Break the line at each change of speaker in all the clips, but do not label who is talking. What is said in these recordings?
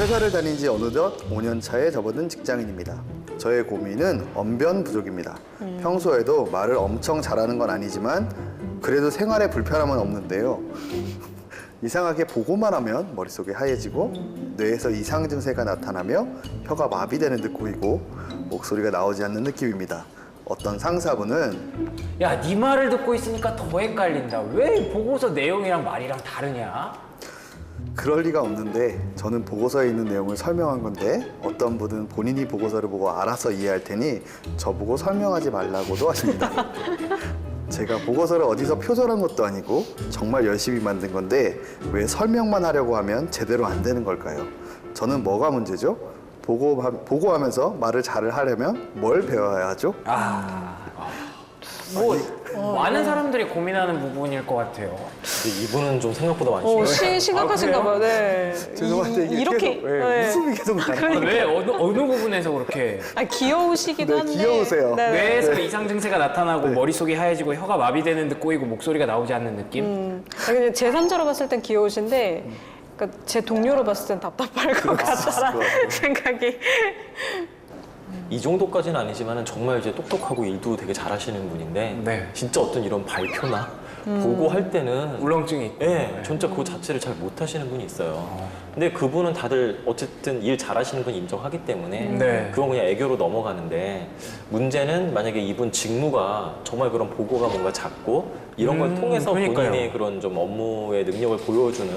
회사를 다닌 지 어느덧 5년 차에 접어든 직장인입니다. 저의 고민은 언변 부족입니다. 평소에도 말을 엄청 잘하는 건 아니지만 그래도 생활에 불편함은 없는데요. 이상하게 보고만 하면 머릿속이 하얘지고 뇌에서 이상 증세가 나타나며 혀가 마비되는 듯 보이고 목소리가 나오지 않는 느낌입니다. 어떤 상사분은
야, 네 말을 듣고 있으니까 더 헷갈린다. 왜 보고서 내용이랑 말이랑 다르냐?
그럴 리가 없는데 저는 보고서에 있는 내용을 설명한 건데 어떤 분은 본인이 보고서를 보고 알아서 이해할 테니 저보고 설명하지 말라고도 하십니다. 제가 보고서를 어디서 표절한 것도 아니고 정말 열심히 만든 건데 왜 설명만 하려고 하면 제대로 안 되는 걸까요? 저는 뭐가 문제죠? 보고하면서 말을 잘 하려면 뭘 배워야 하죠?
많은 사람들이 고민하는 부분일 것 같아요.
근데 이분은 좀 생각보다 많이
심각하신가 봐요. 네.
죄송한데 이게
이렇게
계속, 네, 웃음이 계속 나요.
왜 어느 부분에서 그렇게
귀여우시기도
네,
한데.
귀여우세요.
네.
뇌에서 이상 증세가 나타나고 머릿속이 하얘지고 혀가 마비되는 듯 꼬이고 목소리가 나오지 않는 느낌?
그냥 제3자로 봤을 땐 귀여우신데 그러니까 제 동료로 봤을 땐 답답할 것 같다라는 생각이.
이 정도까지는 아니지만 정말 이제 똑똑하고 일도 되게 잘하시는 분인데
네.
진짜 어떤 이런 발표나 보고할 때는
울렁증이 있고.
네, 진짜 그거 자체를 잘 못하시는 분이 있어요. 근데 그분은 다들 어쨌든 일 잘하시는 분 인정하기 때문에
네.
그건 그냥 애교로 넘어가는데 문제는 만약에 이분 직무가 정말 그런 보고가 뭔가 작고 이런 걸 통해서
그러니까요.
본인의 그런 좀 업무의 능력을 보여주는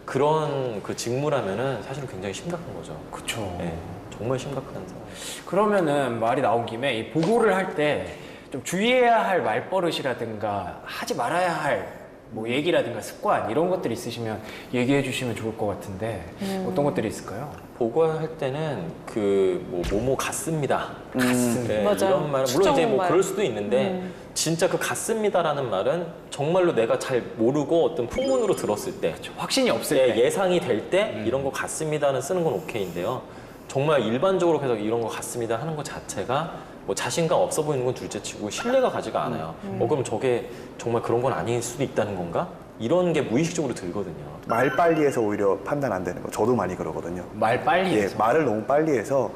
그런 그 직무라면은 사실은 굉장히 심각한 거죠.
그쵸.
네, 정말 심각한 상황.
그러면은 말이 나온 김에 이 보고를 할 때 좀 주의해야 할 말버릇이라든가 하지 말아야 할 뭐 얘기라든가 습관 이런 것들이 있으시면 얘기해 주시면 좋을 것 같은데 어떤 것들이 있을까요?
보고할 때는 그 뭐 뭐뭐 같습니다. 네,
맞아.
이런 말은 물론 이제 뭐
추정말.
그럴 수도 있는데 진짜 그 같습니다라는 말은 정말로 내가 잘 모르고 어떤 풍문으로 들었을 때
확신이 없을
네,
때.
예상이 될 때 이런 거 같습니다는 쓰는 건 오케이인데요. 정말 일반적으로 계속 이런 거 같습니다 하는 것 자체가 뭐 자신감 없어 보이는 건 둘째치고 신뢰가 가지가 않아요. 그럼 저게 정말 그런 건 아닐 수도 있다는 건가? 이런 게 무의식적으로 들거든요.
말 빨리 해서 오히려 판단 안 되는 거 저도 많이 그러거든요.
말 빨리
예,
해서.
말을 너무 빨리 해서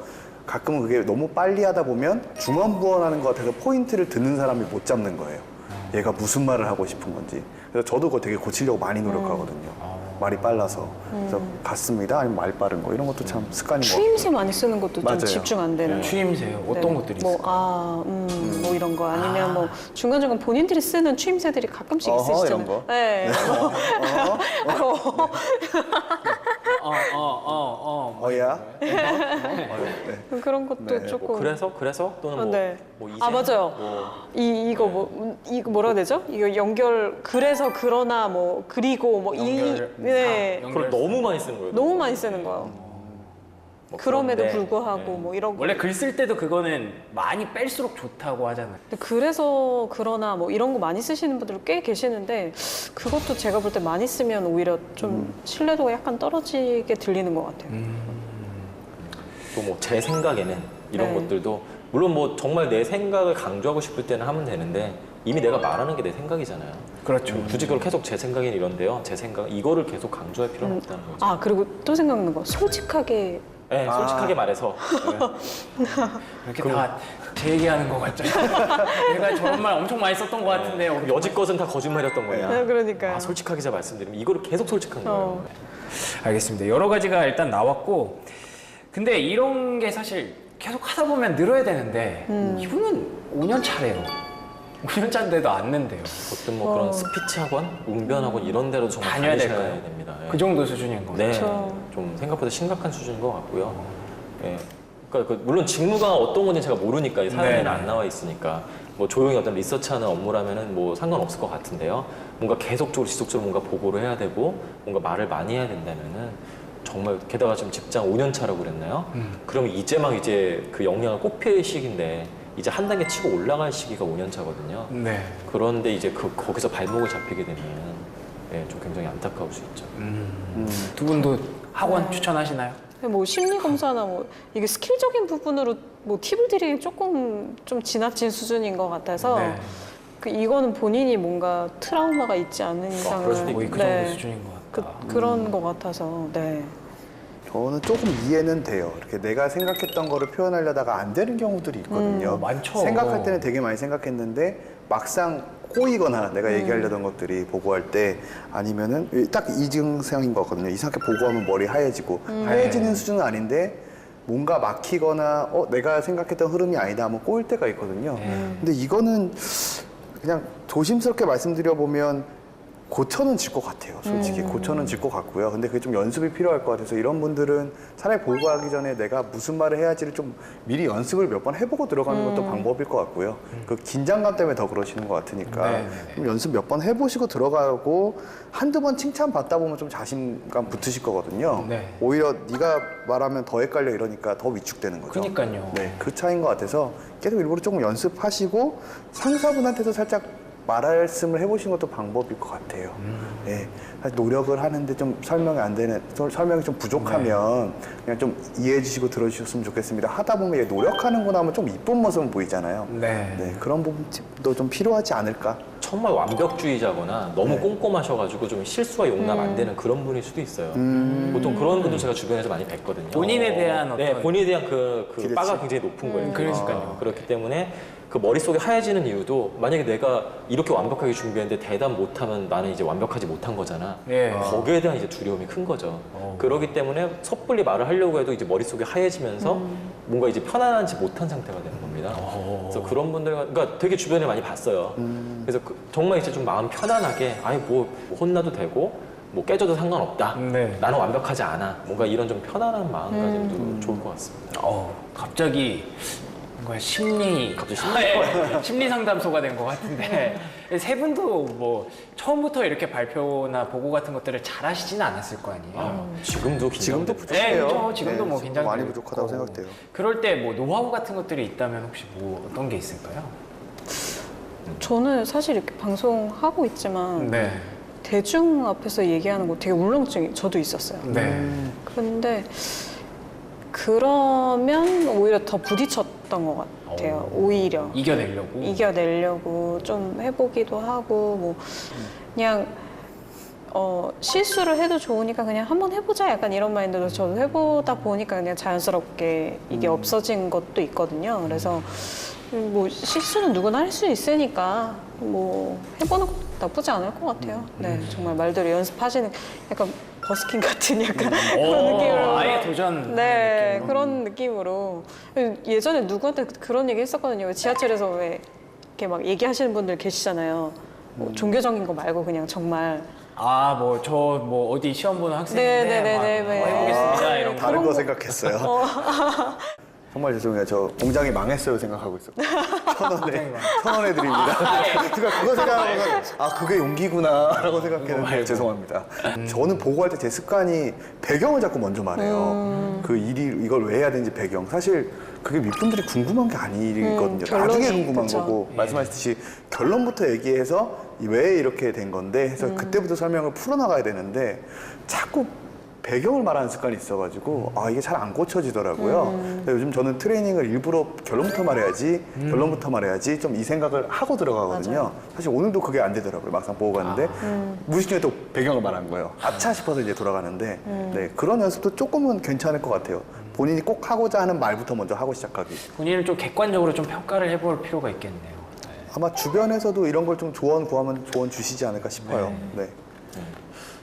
가끔은 그게 너무 빨리 하다 보면 중언부언하는 것 같아서 포인트를 듣는 사람이 못 잡는 거예요. 얘가 무슨 말을 하고 싶은 건지. 그래서 저도 그거 되게 고치려고 많이 노력하거든요. 말이 빨라서. 그래서 같습니다. 아니면 말 빠른 거 이런 것도 참 습관인 것 같아요.
추임새 많이 쓰는 것도 좀
맞아요.
집중 안 되는 거.
추임새요. 어떤
네.
것들이
뭐,
있을까요?
뭐 이런 거 아니면 뭐 중간중간 본인들이 쓰는 추임새들이 가끔씩
어허,
있으시잖아요.
이런 거?
네.
어야?
그런 것도
네.
조금.
뭐 그래서 또는 뭐,
네.
뭐 이제
맞아요.
뭐
이거 뭐라 해야 되죠? 이거 연결 그래서 그러나 뭐 그리고 뭐 네.
그걸 너무 많이 쓰는 거예요.
너무 많이 쓰는 거예요.
뭐
그럼에도
그런데,
불구하고
네.
뭐 이런 거.
원래 글 쓸 때도 그거는 많이 뺄수록 좋다고 하잖아요.
근데 그래서 그러나 뭐 이런 거 많이 쓰시는 분들 꽤 계시는데 그것도 제가 볼 때 많이 쓰면 오히려 좀 신뢰도가 약간 떨어지게 들리는 것 같아요.
또 뭐 제 생각에는 이런
네.
것들도 물론 뭐 정말 내 생각을 강조하고 싶을 때는 하면 되는데 이미 내가 말하는 게 내 생각이잖아요.
그렇죠.
굳이 그걸 계속 제 생각엔 이런데요. 제 생각 이거를 계속 강조할 필요는 없다는 거죠.
아 그리고 또 생각나는 거 솔직하게
네, 솔직하게 말해서
이렇게 다 제 얘기하는 것 같죠? 내가 저런 말 엄청 많이 썼던 것 같은데
그럼 여지껏은 다 거짓말이었던 거냐.
그러니까요.
아, 솔직하게 제가 말씀드리면 이거를 계속 솔직한 거예요.
알겠습니다. 여러 가지가 일단 나왔고 근데 이런 게 사실 계속 하다 보면 늘어야 되는데 이분은 5년 차래요. 5년 차인데도 안 는데요.
어떤 뭐 그런 스피치 학원, 웅변 학원 이런 데로 정말
다녀야
다니셔야
될까요?
됩니다. 예.
그 정도 수준인 거죠.
네,
그렇죠.
좀 생각보다 심각한 수준인 것 같고요. 예. 그러니까 물론 직무가 어떤 건지 제가 모르니까 이 사연에는
네.
안 나와 있으니까 뭐 조용히 어떤 리서치하는 업무라면은 뭐 상관없을 것 같은데요. 뭔가 계속적으로 지속적으로 뭔가 보고를 해야 되고 뭔가 말을 많이 해야 된다면은 정말 게다가 지금 직장 5년 차라고 그랬나요? 그러면 이제 막 이제 그 역량을 꽃피울 시기인데 이제 한 단계 치고 올라갈 시기가 5년 차거든요.
네.
그런데 이제 거기서 발목을 잡히게 되면 예, 좀 굉장히 안타까울 수 있죠.
두 분도 학원 추천하시나요?
뭐 심리 검사나 뭐 이게 스킬적인 부분으로 뭐 팁을 드리기 조금 좀 지나친 수준인 것 같아서
네.
그 이거는 본인이 뭔가 트라우마가 있지 않은 이상은
그럴 수도 있고
거의 그 정도 수준인 것 같다.
그런 것 같아서 네.
저는 조금 이해는 돼요. 이렇게 내가 생각했던 거를 표현하려다가 안 되는 경우들이 있거든요.
많죠.
생각할 때는 되게 많이 생각했는데 막상 꼬이거나 내가 얘기하려던 것들이 보고할 때 아니면은 딱 이 증상인 것 같거든요. 이상하게 보고하면 머리 하얘지고 하얘지는 수준은 아닌데 뭔가 막히거나 내가 생각했던 흐름이 아니다 하면 꼬일 때가 있거든요. 근데 이거는 그냥 조심스럽게 말씀드려보면 고쳐는 질 것 같아요. 솔직히 고쳐는 질 것 같고요. 근데 그게 좀 연습이 필요할 것 같아서 이런 분들은 차라리 보고하기 전에 내가 무슨 말을 해야지를 좀 미리 연습을 몇 번 해보고 들어가는 것도 방법일 것 같고요. 그 긴장감 때문에 더 그러시는 것 같으니까
네네네.
좀 연습 몇 번 해보시고 들어가고 한두 번 칭찬 받다 보면 좀 자신감 붙으실 거거든요.
네.
오히려 네가 말하면 더 헷갈려 이러니까 더 위축되는 거죠.
그러니까요.
네, 그 차이인 것 같아서 계속 일부러 조금 연습하시고 상사분한테도 살짝 말씀을 해보신 것도 방법일 것 같아요. 네, 사실 노력을 하는데 좀 설명이 안 되는, 설명이 좀 부족하면 그냥 좀 이해해 주시고 들어주셨으면 좋겠습니다. 하다 보면 얘 노력하는구나 하면 좀 이쁜 모습은 보이잖아요.
네.
네, 그런 부분도 좀 필요하지 않을까.
정말 완벽주의자거나 너무
네.
꼼꼼하셔가지고 좀 실수가 용납 안 되는 그런 분일 수도 있어요. 보통 그런 분들 제가 주변에서 많이 뵀거든요.
본인에 대한 어떤
네, 본인에 대한 그
기대치.
바가 굉장히 높은 거예요.
그러니까요.
그렇기 때문에 그 머릿속에 하얘지는 이유도 만약에 내가 이렇게 완벽하게 준비했는데 대답 못하면 나는 이제 완벽하지 못한 거잖아.
예.
거기에 대한 이제 두려움이 큰 거죠. 그렇기 때문에 섣불리 말을 하려고 해도 이제 머릿속에 하얘지면서 뭔가 이제 편안하지 못한 상태가 되는 겁니다. 그래서 그런 분들, 그러니까 되게 주변에 많이 봤어요. 그래서 정말 이제 좀 마음 편안하게, 아니 뭐 혼나도 되고, 뭐 깨져도 상관없다.
네.
나는 완벽하지 않아. 뭔가 이런 좀 편안한 마음가짐도 좋을 것 같습니다.
갑자기 뭔가
갑자기
심리 상담소가 된 것 같은데 세 분도 뭐 처음부터 이렇게 발표나 보고 같은 것들을 잘 하시지는 않았을 거 아니에요.
지금도
지금도
긴장돼요.
부족해요.
그렇죠. 지금도 뭐
지금도
긴장
많이 부족하다고 생각돼요.
그럴 때 뭐 노하우 같은 것들이 있다면 혹시 뭐 어떤 게 있을까요?
저는 사실 이렇게 방송하고 있지만
네.
대중 앞에서 얘기하는 거 되게 울렁증이 저도 있었어요.
네.
그런데 그러면 오히려 더 부딪혔던 것 같아요. 오히려
이겨내려고.
이겨내려고 좀 해보기도 하고 뭐 그냥 실수를 해도 좋으니까 그냥 한번 해보자 약간 이런 마인드로 저도 해보다 보니까 그냥 자연스럽게 이게 없어진 것도 있거든요. 그래서 뭐 실수는 누구나 할 수 있으니까 뭐 해보는 것도 나쁘지 않을 것 같아요. 네, 정말 말대로 연습하시는 약간 버스킹 같은 약간 그런 느낌으로.
아예 도전.
네,
느낌으로.
그런 느낌으로. 예전에 누구한테 그런 얘기 했었거든요. 지하철에서 왜 이렇게 막 얘기하시는 분들 계시잖아요. 뭐 종교적인 거 말고 그냥 정말.
뭐 저 뭐 어디 시험 보는 학생인데
네네네네.
막 해보겠습니다 이런 거.
다른
그런
거
거-
생각했어요. 정말 죄송해요. 저 공장이 망했어요 생각하고 있어요. 천 원에 드립니다. 그러니까 그거 생각하면 그게 용기구나라고 생각했는데 죄송합니다. 저는 보고할 때 제 습관이 배경을 자꾸 먼저 말해요. 그 일이 이걸 왜 해야 되는지 배경. 사실 그게 윗분들이 궁금한 게 아니거든요. 나중에
결론이,
궁금한
그쵸.
거고 말씀하셨듯이 결론부터 얘기해서 왜 이렇게 된 건데 해서 그때부터 설명을 풀어나가야 되는데 자꾸 배경을 말하는 습관이 있어가지고 이게 잘 안 고쳐지더라고요. 그래서 요즘 저는 트레이닝을 일부러 결론부터 말해야지 좀 이 생각을 하고 들어가거든요. 사실 오늘도 그게 안 되더라고요. 막상 보고 갔는데 무의식 중에 또 배경을 말한 거예요. 아차 싶어서 이제 돌아가는데 네, 그런 연습도 조금은 괜찮을 것 같아요. 본인이 꼭 하고자 하는 말부터 먼저 하고 시작하기.
본인을 좀 객관적으로 좀 평가를 해볼 필요가 있겠네요.
아마 주변에서도 이런 걸 좀 조언 구하면 조언 주시지 않을까 싶어요. 네.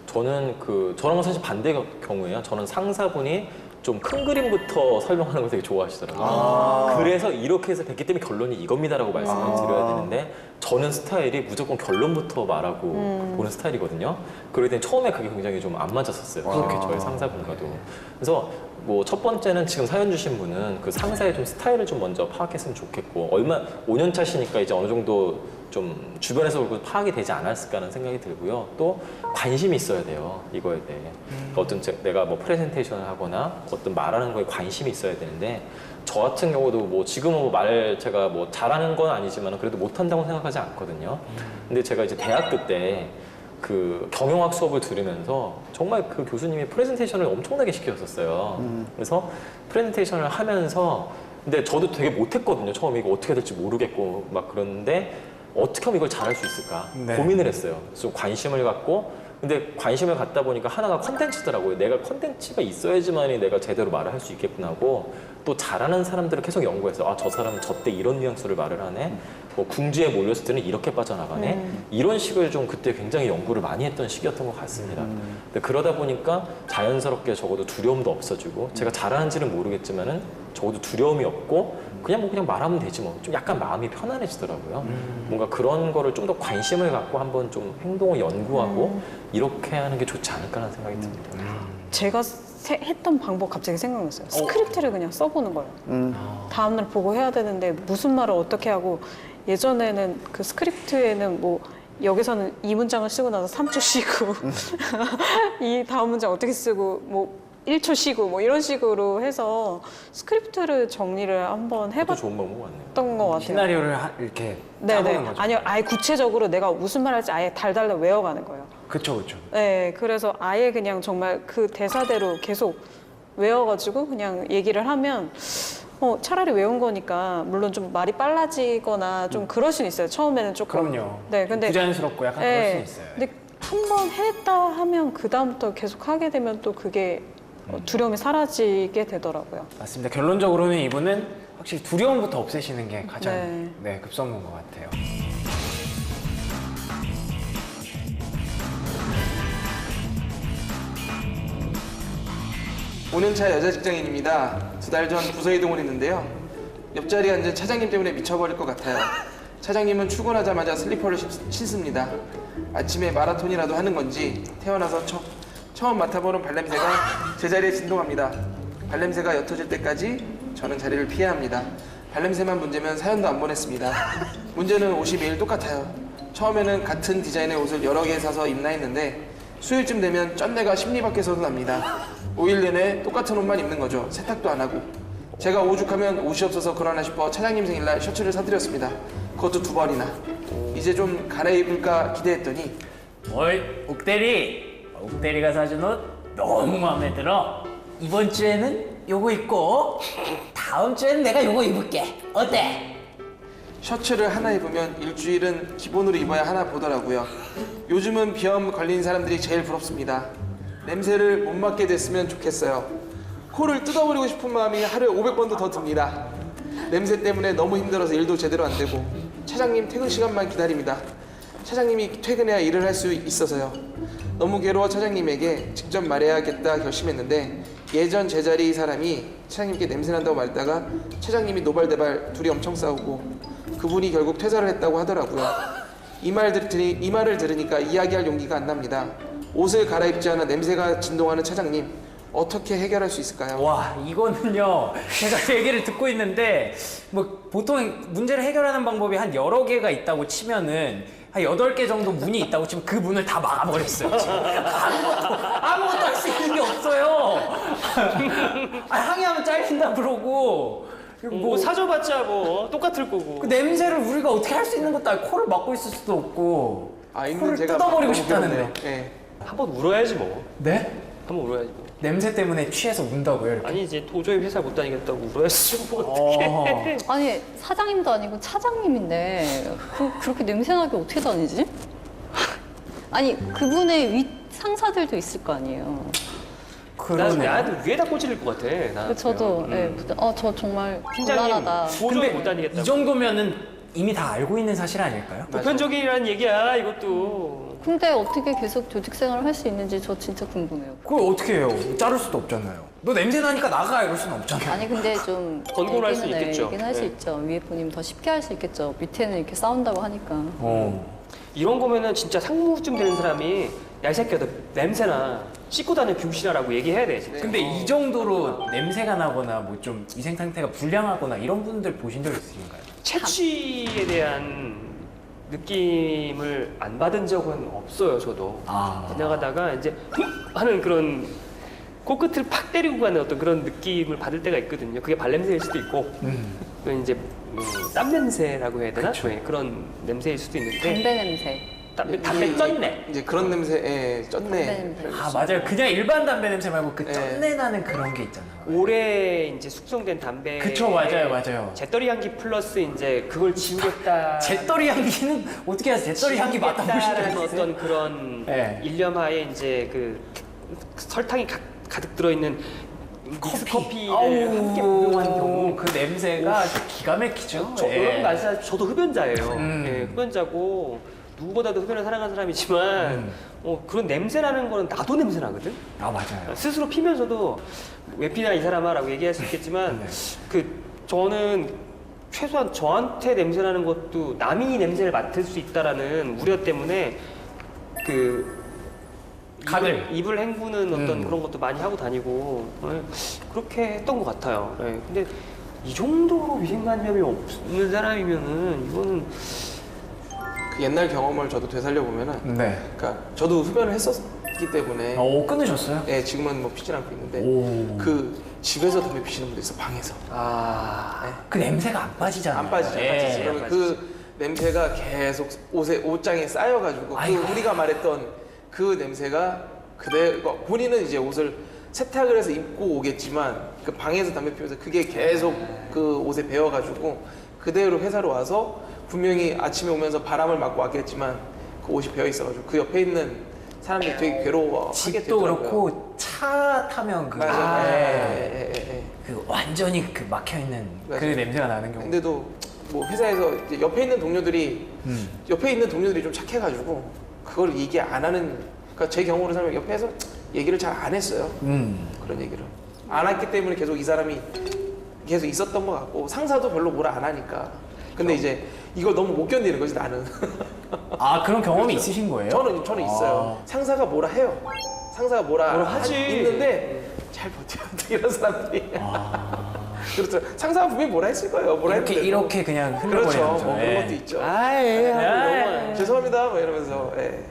저는 저랑은 사실 반대 경우예요. 저는 상사분이 좀 큰 그림부터 설명하는 걸 되게 좋아하시더라고요. 그래서 이렇게 해서 됐기 때문에 결론이 이겁니다라고 말씀을 드려야 되는데 저는 스타일이 무조건 결론부터 말하고 보는 스타일이거든요. 그러기 때문에 처음에 그게 굉장히 좀 안 맞았었어요. 그렇게 저희 상사분과도. 그래서 뭐 첫 번째는 지금 사연 주신 분은 그 상사의 좀 스타일을 좀 먼저 파악했으면 좋겠고 5년 차시니까 이제 어느 정도 좀 주변에서 파악이 되지 않았을까 하는 생각이 들고요. 또 관심이 있어야 돼요. 이거에 대해. 어떤 내가 뭐 프레젠테이션을 하거나 어떤 말하는 거에 관심이 있어야 되는데 저 같은 경우도 뭐 지금은 제가 뭐 잘하는 건 아니지만 그래도 못한다고 생각하지 않거든요. 근데 제가 이제 대학교 때 그 경영학 수업을 들으면서 정말 그 교수님이 프레젠테이션을 엄청나게 시켰었어요. 그래서 프레젠테이션을 하면서 근데 저도 되게 못했거든요. 처음에 이거 어떻게 될지 모르겠고 막 그러는데 어떻게 하면 이걸 잘할 수 있을까
네.
고민을 했어요. 그래서 관심을 갖고 근데 관심을 갖다 보니까 하나가 컨텐츠더라고요. 내가 컨텐츠가 있어야지만이 내가 제대로 말을 할 수 있겠구나 하고 또 잘하는 사람들을 계속 연구해서 아, 저 사람은 저 때 이런 뉘앙스를 말을 하네. 뭐 궁지에 몰렸을 때는 이렇게 빠져나가네. 이런 식을 좀 그때 굉장히 연구를 많이 했던 시기였던 것 같습니다. 근데 그러다 보니까 자연스럽게 적어도 두려움도 없어지고 제가 잘하는지는 모르겠지만은 적어도 두려움이 없고 그냥 말하면 되지 뭐. 좀 약간 마음이 편안해지더라고요. 뭔가 그런 거를 좀 더 관심을 갖고 한번 좀 행동을 연구하고 이렇게 하는 게 좋지 않을까라는 생각이 듭니다.
제가 했던 방법 갑자기 생각났어요. 스크립트를 그냥 써보는 거예요. 다음날 보고 해야 되는데 무슨 말을 어떻게 하고 예전에는 그 스크립트에는 뭐 여기서는 이 문장을 쓰고 나서 3초 쉬고 이 다음 문장 어떻게 쓰고 뭐 1초 쉬고 뭐 이런 식으로 해서 스크립트를 정리를 한번
그것도
해봤던
좋은 방법 같네요.
것 같아요.
시나리오를 이렇게 짜보는
네네.
거죠.
아니요, 아예 구체적으로 내가 무슨 말 할지 아예 달달달 외워가는 거예요.
그쵸.
네, 그래서 아예 그냥 정말 그 대사대로 계속 외워가지고 그냥 얘기를 하면 차라리 외운 거니까 물론 좀 말이 빨라지거나 좀 그럴 수는 있어요. 처음에는 조금.
그럼요.
네, 근데
부자연스럽고 약간 그럴 수는 있어요.
근데 한 번 했다 하면 그 다음부터 계속 하게 되면 또 그게 두려움이 사라지게 되더라고요.
맞습니다. 결론적으로는 이분은 확실히 두려움부터 없애시는 게 가장
네.
급선무인 것 같아요.
(5년차) 여자 직장인입니다. 2달 전 부서 이동을 했는데요. 옆자리에 앉은 차장님 때문에 미쳐버릴 것 같아요. 차장님은 출근하자마자 슬리퍼를 신습니다. 아침에 마라톤이라도 하는 건지 태어나서 처음 맡아보는 발냄새가 제 자리에 진동합니다. 발냄새가 옅어질 때까지 저는 자리를 피해야 합니다. 발냄새만 문제면 사연도 안 보냈습니다. 문제는 옷이 매일 똑같아요. 처음에는 같은 디자인의 옷을 여러 개 사서 입나 했는데 수요일쯤 되면 쩐내가 심리 밖에서도 납니다. 5일 내내 똑같은 옷만 입는 거죠. 세탁도 안 하고. 제가 오죽하면 옷이 없어서 그러나 싶어 차장님 생일날 셔츠를 사드렸습니다. 그것도 2벌이나. 이제 좀 갈아입을까 기대했더니
어이, 옥대리. 옥대리가 사준 옷 너무 마음에 들어. 이번 주에는 요거 입고 다음 주에는 내가 요거 입을게. 어때?
셔츠를 하나 입으면 일주일은 기본으로 입어야 하나 보더라고요. 요즘은 비염 걸린 사람들이 제일 부럽습니다. 냄새를 못 맡게 됐으면 좋겠어요. 코를 뜯어버리고 싶은 마음이 하루에 500번도 더 듭니다. 냄새 때문에 너무 힘들어서 일도 제대로 안 되고 차장님 퇴근 시간만 기다립니다. 차장님이 퇴근해야 일을 할 수 있어서요. 너무 괴로워 차장님에게 직접 말해야겠다 결심했는데 예전 제자리 사람이 차장님께 냄새난다고 말했다가 차장님이 노발대발 둘이 엄청 싸우고 그분이 결국 퇴사를 했다고 하더라고요. 이 말을 들으니까 이야기할 용기가 안 납니다. 옷을 갈아입지 않아 냄새가 진동하는 차장님 어떻게 해결할 수 있을까요?
와, 이거는요. 제가 얘기를 듣고 있는데 뭐 보통 문제를 해결하는 방법이 한 여러 개가 있다고 치면은 한 8개 정도 문이 있다고 치면 그 문을 다 막아버렸어요. 지금. 아무것도 할 수 있는 게 없어요. 항의하면 잘린다 그러고
뭐 사줘봤자 뭐 똑같을 거고.
그 냄새를 우리가 어떻게 할 수 있는 것도 아니고 코를 막고 있을 수도 없고
있는
코를
제가
뜯어버리고
너무
싶다는데.
괴롭네요. 예.
한번 울어야지 뭐.
네?
한번 울어야지 뭐.
냄새 때문에 취해서 운다고요? 이렇게?
아니 이제 도저히 회사 못 다니겠다고 울어야지 뭐 어떡해.
아니 사장님도 아니고 차장님인데 그렇게 냄새나게 어떻게 다니지? 아니 그분의 윗 상사들도 있을 거 아니에요.
난 나도 위에다 꽂을 것 같아. 나
저도 저 정말
팀장님
곤란하다.
도저히 못 다니겠다.
이 정도면은 이미 다 알고 있는 사실 아닐까요?
보편적이라는 얘기야 이것도.
근데 어떻게 계속 조직 생활을 할 수 있는지 저 진짜 궁금해요.
그걸 어떻게 해요? 자를 수도 없잖아요. 너 냄새 나니까 나가 이럴 수는 없잖아요.
아니 근데 좀
권고를 할수
얘기는,
있겠죠.
얘기는 할 수
네.
있죠. 위에 분이면 더 쉽게 할 수 있겠죠. 밑에는 이렇게 싸운다고 하니까.
이런 거면은 진짜 상무쯤 되는 사람이 야 이 새끼야 너 냄새나 씻고 다녀 병신아라고 얘기해야 돼 진짜.
근데 이 정도로 냄새가 나거나 뭐 좀 위생 상태가 불량하거나 이런 분들 보신 적 있으신가요?
채취에 대한 느낌을 안 받은 적은 없어요 저도. 지나가다가 이제 하는 그런 코끝을 팍 때리고 가는 어떤 그런 느낌을 받을 때가 있거든요. 그게 발냄새일 수도 있고 그건 이제 땀 냄새라고 해야 되나? 네, 그런 냄새일 수도 있는데
담배 냄새.
담배 쪘네.
이제 그런 냄새, 예,
담배
쩐내.
냄새.
아 맞아요. 그냥 일반 담배 냄새 말고 그
네.
쩐내 나는 그런 게 있잖아요.
오래 이제 숙성된 담배.
그쵸, 맞아요.
재떨이 향기 플러스 이제 그걸 지우겠다.
재떨이 향기는 어떻게 해서 재떨이 향기 맡아보신 적
지우겠다라는
있어요?
어떤 그런
네.
일념하에 이제 그 설탕이 가득 들어있는 믹스 커피를 함께
아우,
복용한 경우
그 냄새가 기가 막히죠.
여러분 아시죠? 저도 흡연자예요.
음.
예, 흡연자고 누구보다도 흡연을 사랑하는 사람이지만 그런 냄새나는 거는 나도 냄새 나거든.
아, 맞아요.
스스로 피면서도 왜 피냐 이 사람아라고 얘기할 수 있겠지만
네.
저는 최소한 저한테 냄새 나는 것도 남이 냄새를 맡을 수 있다라는 우려 때문에
간을.
입을 헹구는 어떤 그런 것도 많이 하고 다니고 그렇게 했던 것 같아요. 예, 근데 이 정도로 위생관념이 없는 사람이면은 이거는
그 옛날 경험을 저도 되살려 보면은,
네.
그러니까 저도 흡연을 했었기 때문에,
오, 끊으셨어요?
예, 지금은 뭐 피진 않고 있는데,
오.
그 집에서 담배 피시는 분들 있어, 방에서.
그 냄새가 안 빠지잖아요.
안 빠지죠.
예.
안 빠지죠. 그러면 그 냄새가 계속 옷장에 쌓여가지고
아이고.
그 우리가 말했던 그 냄새가 그대로 본인은 이제 옷을 세탁을 해서 입고 오겠지만 그 방에서 담배 피우면서 그게 계속 그 옷에 배어가지고 그대로 회사로 와서 분명히 아침에 오면서 바람을 맞고 왔겠지만 그 옷이 배어 있어가지고 그 옆에 있는 사람들이 되게 괴로워하게
집도
되더라고요.
그렇고 차 타면 그,
맞아요.
예.
예.
그 완전히 그 막혀 있는 그
맞아요.
냄새가 나는 경우.
근데도 뭐 회사에서 이제 옆에 있는 동료들이 좀 착해가지고 그걸 얘기 안 하는, 그러니까 제 경우로 설명 옆에서 얘기를 잘 안 했어요. 그런 얘기를 안 했기 때문에 계속 이 사람이 계속 있었던 것 같고 상사도 별로 뭐라 안 하니까. 근데 이제 이걸 너무 못 견디는 거지 나는.
아, 그런 경험이 있으신 거예요?
저는 있어요. 상사가 뭐라 해요. 상사가 뭐라
하지.
있는데 잘 버텨 이런 사람들이. 그렇죠. 상사가 분명히 뭐라 했을 거예요. 뭐라
이렇게
했는데
이렇게 그냥
그렇죠.
흘러버리는
뭐
거죠.
그런
예.
것도 있죠.
아예
죄송합니다. 뭐 이러면서. 예.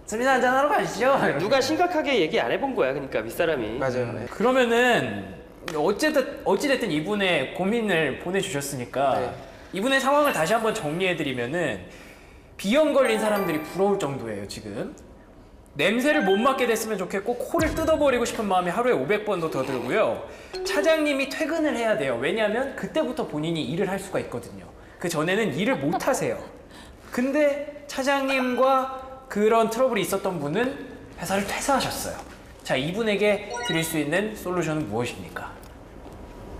술이나 한잔 하러 가시죠.
누가 심각하게 얘기 안 해본 거야. 그러니까 윗사람이.
맞아요. 예.
그러면은 어찌됐든 이분의 고민을 보내주셨으니까
네.
이분의 상황을 다시 한번 정리해드리면은 비염 걸린 사람들이 부러울 정도예요 지금. 냄새를 못 맡게 됐으면 좋겠고 코를 뜯어버리고 싶은 마음이 하루에 500번도 더 들고요. 차장님이 퇴근을 해야 돼요. 왜냐하면 그때부터 본인이 일을 할 수가 있거든요. 그 전에는 일을 못 하세요. 근데 차장님과 그런 트러블이 있었던 분은 회사를 퇴사하셨어요. 자, 이분에게 드릴 수 있는 솔루션은 무엇입니까?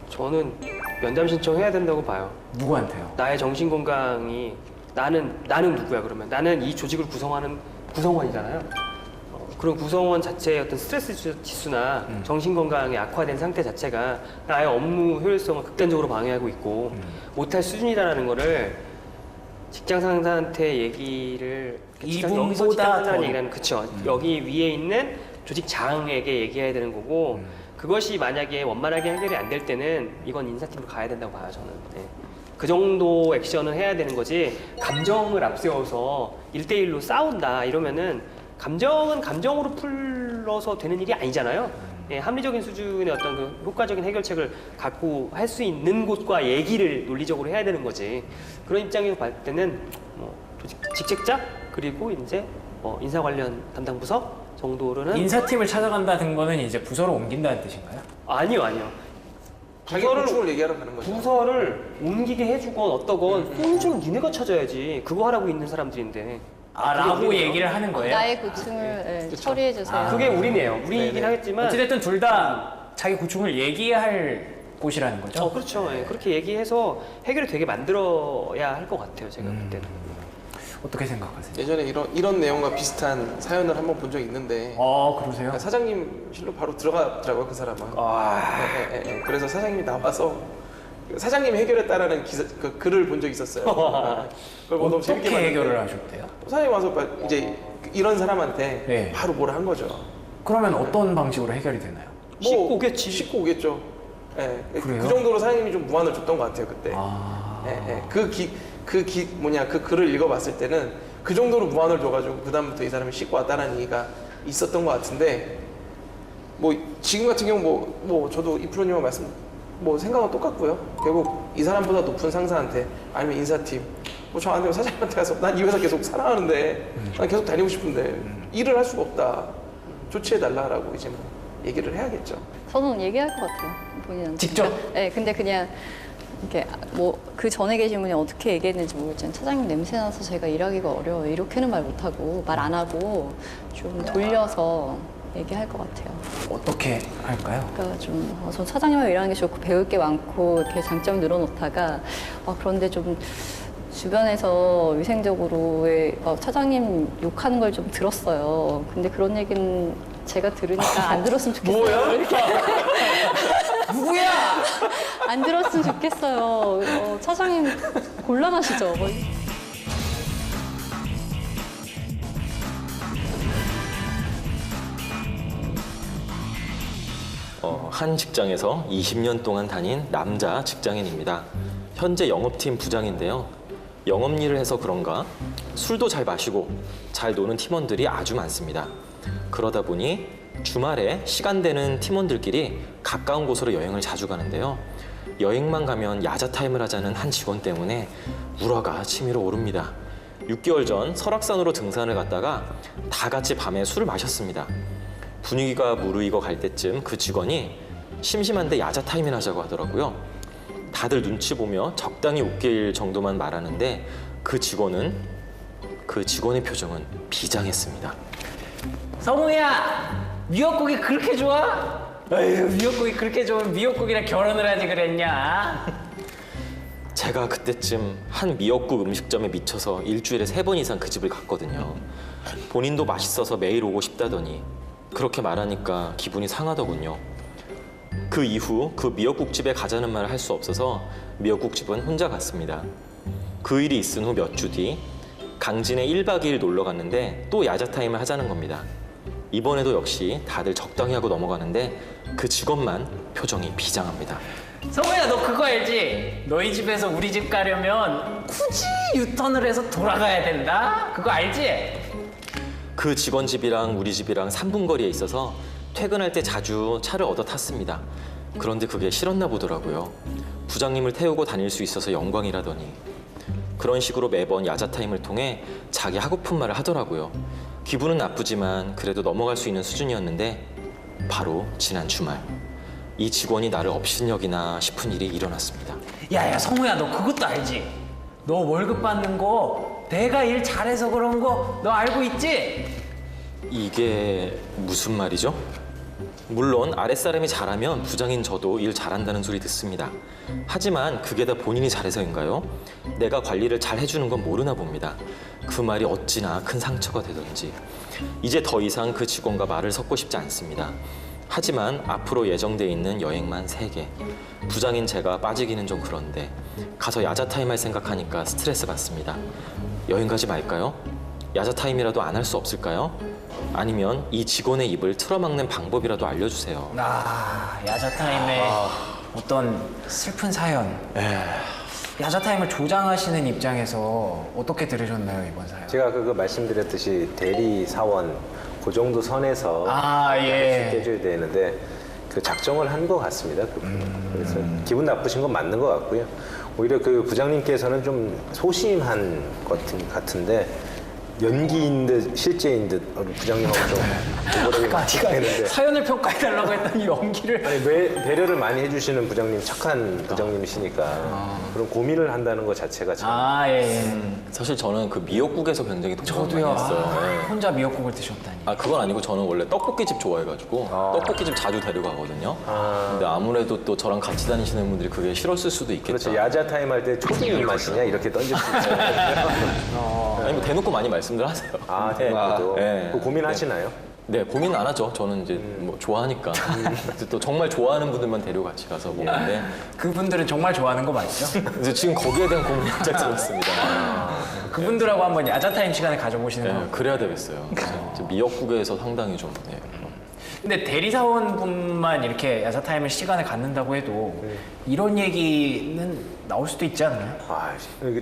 저는 면담 신청해야 된다고 봐요.
누구한테요?
나의 정신 건강이 나는 누구야 그러면? 나는 이 조직을 구성하는 구성원이잖아요. 그런 구성원 자체의 어떤 스트레스 지수나 정신 건강이 악화된 상태 자체가 나의 업무 효율성을 극단적으로 방해하고 있고 못할 수준이라는 거를 직장 상사한테 얘기를
이분보다
여기서 직장 상사한테
더
얘기하는 그쵸. 여기 위에 있는 조직장에게 얘기해야 되는 거고 그것이 만약에 원만하게 해결이 안 될 때는 이건 인사팀으로 가야 된다고 봐요 저는. 네. 그 정도 액션을 해야 되는 거지 감정을 앞세워서 1대1로 싸운다 이러면은 감정은 감정으로 풀어서 되는 일이 아니잖아요. 예, 합리적인 수준의 어떤 그 효과적인 해결책을 갖고 할 수 있는 곳과 얘기를 논리적으로 해야 되는 거지. 그런 입장에서 봤을 때는 뭐 직책자 그리고 이제 인사 관련 담당 부서 정도로는
인사팀을 찾아간다는 거는 이제 부서로 옮긴다는 뜻인가요?
아니요.
자기 고충을 얘기하러 가는 거죠.
부서를 옮기게 해주건 어떠건 소유주는 니네가 찾아야지. 그거 하라고 있는 사람들인데.
아,
그게
라고
우리네요.
얘기를 하는 거예요?
나의 고충을 예, 처리해 주세요.
그게 우리네요. 우리이긴 하겠지만.
어찌됐든 둘 다 자기 고충을 얘기할 곳이라는 거죠?
그렇죠. 예, 그렇게 얘기해서 해결이 되게 만들어야 할 것 같아요. 제가 볼 때는.
어떻게 생각하세요?
예전에 이런 내용과 비슷한 사연을 한번 본 적이 있는데
그러세요?
사장님 실로 바로 들어가더라고요 그 사람은.
아,
예. 그래서 사장님이 나와서 사장님이 해결했다라는 그 글을 본 적이 있었어요. 그걸 뭐 너무 재밌게
어떻게
봤는데
해결을 하셨대요?
사장님 와서 이제 이런 사람한테
네.
바로 뭐라 한 거죠.
그러면 어떤 방식으로 해결이 되나요?
씻고 오겠지.
씻고 오겠죠. 예.
그래요?
그 정도로 사장님이 좀 무안을 줬던 것 같아요 그때. 예. 그 글을 읽어봤을 때는 그 정도로 무안을 줘가지고 그 다음부터 이 사람이 씻고 왔다는 얘기가 있었던 것 같은데 뭐 지금 같은 경우 뭐 저도 이 프로님과 말씀 뭐 생각은 똑같고요. 결국 이 사람보다 높은 상사한테 아니면 인사팀 뭐 저한테 사장님한테 가서 난 이 회사 계속 사랑하는데 난 계속 다니고 싶은데 일을 할 수가 없다. 조치해달라라고 이제 뭐 얘기를 해야겠죠.
저는 얘기할 것 같아요. 본인한테.
직접?
그러니까, 네, 근데 그냥 이렇게 뭐 그 전에 계신 분이 어떻게 얘기했는지 모르겠지만 차장님 냄새 나서 제가 일하기가 어려워요. 이렇게는 말 못하고 말 안 하고 좀 돌려서 얘기할 것 같아요.
어떻게 할까요?
그러니까 전 차장님하고 일하는 게 좋고 배울 게 많고 이렇게 장점 늘어놓다가 그런데 좀 주변에서 위생적으로의 차장님 욕하는 걸 좀 들었어요. 근데 그런 얘기는 제가 들으니까 안 들었으면 좋겠어요. 뭐야? 이렇게.
누구야?
안 들었으면 좋겠어요. 차장님 곤란하시죠?
한 직장에서 20년 동안 다닌 남자 직장인입니다. 현재 영업팀 부장인데요. 영업 일을 해서 그런가 술도 잘 마시고 잘 노는 팀원들이 아주 많습니다. 그러다 보니 주말에 시간 되는 팀원들끼리 가까운 곳으로 여행을 자주 가는데요. 여행만 가면 야자 타임을 하자는 한 직원 때문에 우라가 치밀어 오릅니다. 6개월 전 설악산으로 등산을 갔다가 다 같이 밤에 술을 마셨습니다. 분위기가 무르익어 갈 때쯤 그 직원이 심심한데 야자 타임이나 하자고 하더라고요. 다들 눈치 보며 적당히 웃길 정도만 말하는데 그 직원의 표정은 비장했습니다.
성우야, 미역국이 그렇게 좋아? 에휴, 미역국이 그렇게 좋으면 미역국이랑 결혼을 하지 그랬냐?
제가 그때쯤 한 미역국 음식점에 미쳐서 일주일에 3번 이상 그 집을 갔거든요. 본인도 맛있어서 매일 오고 싶다더니 그렇게 말하니까 기분이 상하더군요. 그 이후 그 미역국집에 가자는 말을 할 수 없어서 미역국집은 혼자 갔습니다. 그 일이 있은 후 몇 주 뒤 강진에 1박 2일 놀러 갔는데 또 야자 타임을 하자는 겁니다. 이번에도 역시 다들 적당히 하고 넘어가는데 그 직원만 표정이 비장합니다.
성우야, 너 그거 알지? 너희 집에서 우리 집 가려면 굳이 유턴을 해서 돌아가야 된다? 그거 알지?
그 직원 집이랑 우리 집이랑 3분 거리에 있어서 퇴근할 때 자주 차를 얻어 탔습니다. 그런데 그게 싫었나 보더라고요. 부장님을 태우고 다닐 수 있어서 영광이라더니. 그런 식으로 매번 야자 타임을 통해 자기 하고픈 말을 하더라고요. 기분은 나쁘지만 그래도 넘어갈 수 있는 수준이었는데 바로 지난 주말 이 직원이 나를 업신여기나 싶은 일이 일어났습니다.
야야, 성우야, 너 그것도 알지? 너 월급 받는 거 내가 일 잘해서 그런 거 너 알고 있지?
이게 무슨 말이죠? 물론 아랫사람이 잘하면 부장인 저도 일 잘한다는 소리 듣습니다. 하지만 그게 다 본인이 잘해서인가요? 내가 관리를 잘 해주는 건 모르나 봅니다. 그 말이 어찌나 큰 상처가 되던지. 이제 더 이상 그 직원과 말을 섞고 싶지 않습니다. 하지만 앞으로 예정돼 있는 여행만 3개. 부장인 제가 빠지기는 좀 그런데 가서 야자 타임 할 생각하니까 스트레스 받습니다. 여행 가지 말까요? 야자 타임이라도 안 할 수 없을까요? 아니면 이 직원의 입을 틀어막는 방법이라도 알려주세요.
야자 타임에 어떤 슬픈 사연. 야자 타임을 조장하시는 입장에서 어떻게 들으셨나요, 이번 사연?
제가 그거 말씀드렸듯이 대리 사원 그 정도 선에서
예.
해줘야 되는데 그 작정을 한 것 같습니다. 그래서 기분 나쁘신 건 맞는 것 같고요. 오히려 그 부장님께서는 좀 소심한 것 같은데 연기인 듯 실제인 듯 우리 부장님하고 좀 오버랩이 많이 되는데
사연을 평가해달라고 했더니 연기를.
아니 왜 배려를 많이 해주시는 부장님 착한 부장님이시니까 그런 고민을 한다는 것 자체가 참
사실 저는 그 미역국에서 굉장히 동감을 많이 했어요. 네.
혼자 미역국을 드셨다니.
그건 아니고 저는 원래 떡볶이집 좋아해가지고 떡볶이집 자주 데리고 가거든요. 근데 아무래도 또 저랑 같이 다니시는 분들이 그게 싫었을 수도 있겠죠.
그렇죠. 야자 타임 할 때 초딩 입맛이냐 이렇게 던질 수 있잖아요.
아니 뭐 대놓고 많이 말씀들 하세요.
대놓고도.
네.
그 고민하시나요?
네, 고민 안 하죠. 저는 이제 뭐 좋아하니까. 또 정말 좋아하는 분들만 데리고 같이 가서 먹는데.
그분들은 정말 좋아하는 거 맞죠?
그래서 지금 거기에 대한 고민이 살짝 들었습니다.
그분들하고 한번 야자 타임 시간을 가져보시는 거.
네, 그래야 되겠어요. 이제 미역국에서 상당히 좀. 네.
근데 대리사원분만 이렇게 야자 타임을 시간을 갖는다고 해도 이런 얘기는 나올 수도 있지 않나요?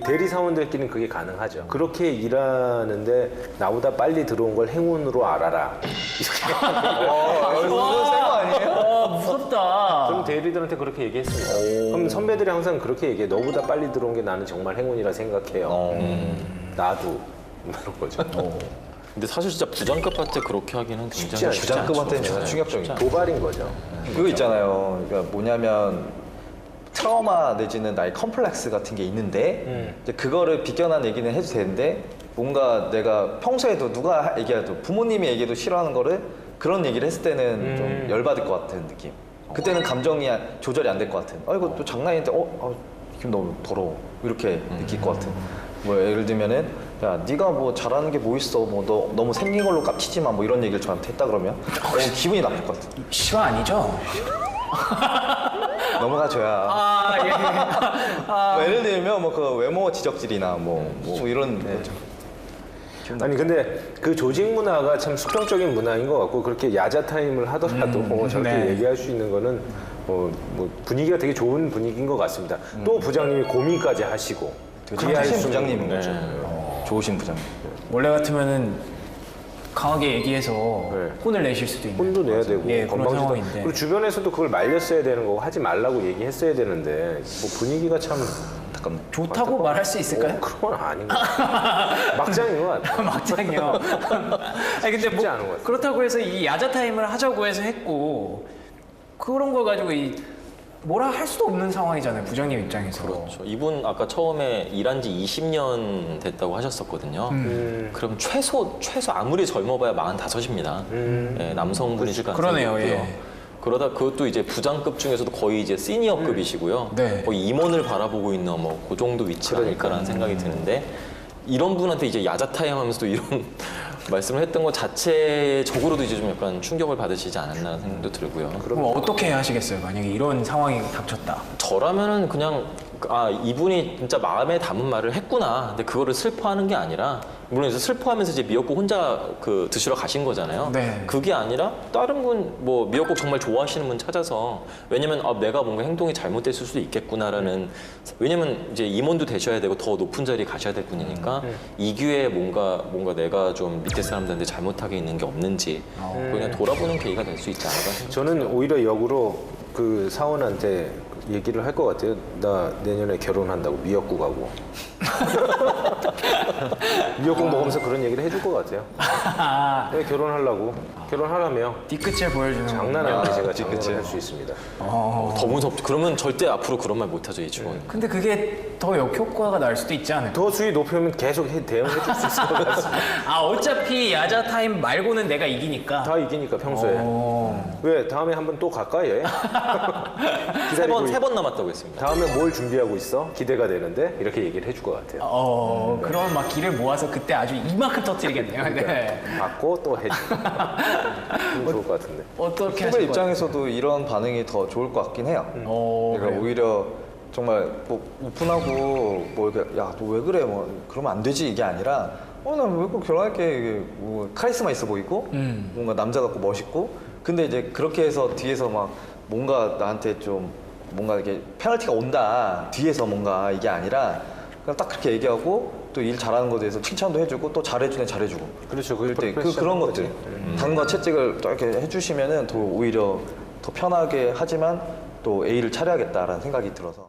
대리 사원들끼리는 그게 가능하죠. 그렇게 일하는데 나보다 빨리 들어온 걸 행운으로 알아라. 이렇게.
무섭다.
그럼 대리들한테 그렇게 얘기했습니다. 그럼 선배들이 항상 그렇게 얘기해. 너보다 빨리 들어온 게 나는 정말 행운이라 생각해요. 나도. 이런 거죠.
근데 사실 진짜 부장급한테 그렇게 하기는 굉장히 쉽지 않죠.
부장급한테는
네,
진짜 충격적인
쉽지 않죠.
도발인 거죠.
그거 있잖아요. 그러니까 뭐냐면 트라우마 내지는 나의 컴플렉스 같은 게 있는데 이제 그거를 비껴난 얘기는 해도 되는데 뭔가 내가 평소에도 누가 얘기해도 부모님이 얘기해도 싫어하는 거를 그런 얘기를 했을 때는 좀 열받을 것 같은 느낌. 그때는 감정이 조절이 안 될 것 같은. 이거 또 장난인데 기분 너무 더러워 이렇게 느낄 것 같은. 뭐 예를 들면은 야 네가 뭐 잘하는 게 뭐 있어 뭐 너 너무 생긴 걸로 깝치지 마 뭐 이런 얘기를 저한테 했다 그러면 기분이 나쁠 것 같아.
시화 아니죠?
넘어가줘야.
예.
뭐 예를 들면 뭐 그 외모 지적질이나 뭐 이런 거죠.
아니 근데 그 조직 문화가 참 수평적인 문화인 것 같고 그렇게 야자 타임을 하더라도 저렇게
네.
얘기할 수 있는 거는 뭐 분위기가 되게 좋은 분위기인 것 같습니다. 또 부장님이 고민까지 하시고
좋으신 부장님인 거죠. 좋으신 부장님.
원래 같으면은 강하게 얘기해서
네.
혼을 내실 수도 있는.
혼도 내야 되고
예, 그런
건방지다.
상황인데.
그리고 주변에서도 그걸 말렸어야 되는 거고 하지 말라고 얘기했어야 되는데 뭐 분위기가 참
잠깐만.
좋다고 말할 수 있을까요?
그런 건 아닌 것 같아요. 막장인 것 같아요.
막장이요. 아니 근데
쉽지 않은 것 같아요.
그렇다고 해서 이 야자 타임을 하자고 해서 했고 그런 걸 가지고 뭐라 할 수도 없는 상황이잖아요. 부장님 입장에서.
그렇죠. 이분 아까 처음에 일한 지 20년 됐다고 하셨었거든요. 그럼 최소 아무리 젊어봐야 45입니다. 예, 남성분이실 가능성이
그러네요,
있고요.
예.
그러다 그것도 이제 부장급 중에서도 거의 이제 시니어급이시고요.
네.
거의 임원을 바라보고 있는 뭐 그 정도 위치가 아닐까라는 생각이 드는데 이런 분한테 이제 야자 타임 하면서도 이런 말씀을 했던 것 자체적으로도 이제 좀 약간 충격을 받으시지 않았나 생각도 들고요.
그럼 어떻게 하시겠어요? 만약에 이런 상황이 닥쳤다.
저라면은 그냥 이분이 진짜 마음에 담은 말을 했구나. 근데 그거를 슬퍼하는 게 아니라 물론 이제 슬퍼하면서 이제 미역국 혼자 드시러 가신 거잖아요.
네.
그게 아니라 다른 분 뭐 미역국 정말 좋아하시는 분 찾아서 왜냐면 내가 뭔가 행동이 잘못됐을 수도 있겠구나라는 왜냐면 이제 임원도 되셔야 되고 더 높은 자리에 가셔야 될 분이니까 이 기회에 뭔가 내가 좀 밑에 사람들한테 잘못하게 있는 게 없는지 그냥 돌아보는 계기가 될 수 있지 않을까 생각합니다.
저는 오히려 역으로 그 사원한테 얘기를 할 것 같아요. 나 내년에 결혼한다고 미역국하고. 미역국 먹으면서 그런 얘기를 해줄 것 같아요. 네, 결혼하려고. 결혼하라며.
뒤끝을 보여주는
장난 아니게 제가
뒤끝이에요.
장난을 할 수 있습니다.
더 무섭죠. 그러면 절대 앞으로 그런 말 못하죠, 이 직원.
근데 그게 더 역효과가 날 수도 있지 않을까?
더 수위 높으면 계속 대응해 줄 수 있을 것 같습니다.
어차피 야자 타임 말고는 내가 이기니까.
다 이기니까 평소에. 왜 다음에 한번 또 갈까 얘? 기다리고
세 번 남았다고 했습니다.
다음에 뭘 준비하고 있어? 기대가 되는데 이렇게 얘기를 해줄 것 같아요.
그럼 막 기를 모아서 그때 아주 이만큼 터뜨리겠네요. 네.
받고 또 해주고. 좋을 것 같은데.
어떻게
후배
하실 거예요?
입장에서도 이런 반응이 더 좋을 것 같긴 해요. 그러니까
그래요?
오히려 정말 뭐 오픈하고 뭐 이렇게 야 너 왜 그래 뭐 그러면 안 되지 이게 아니라 난 왜 꼭 결혼할게 이게 뭐 카리스마 있어 보이고 뭔가 남자 같고 멋있고 근데 이제 그렇게 해서 뒤에서 막 뭔가 나한테 좀 뭔가 이렇게 페널티가 온다 뒤에서 뭔가 이게 아니라 그냥 딱 그렇게 얘기하고 또 일 잘하는 것에 대해서 칭찬도 해주고 또 잘해주네 잘해주고
그렇죠.
그럴 때 그런 것들 당과 채찍을 또 이렇게 해주시면은 더 오히려 더 편하게 하지만 또 A를 차려야겠다라는 생각이 들어서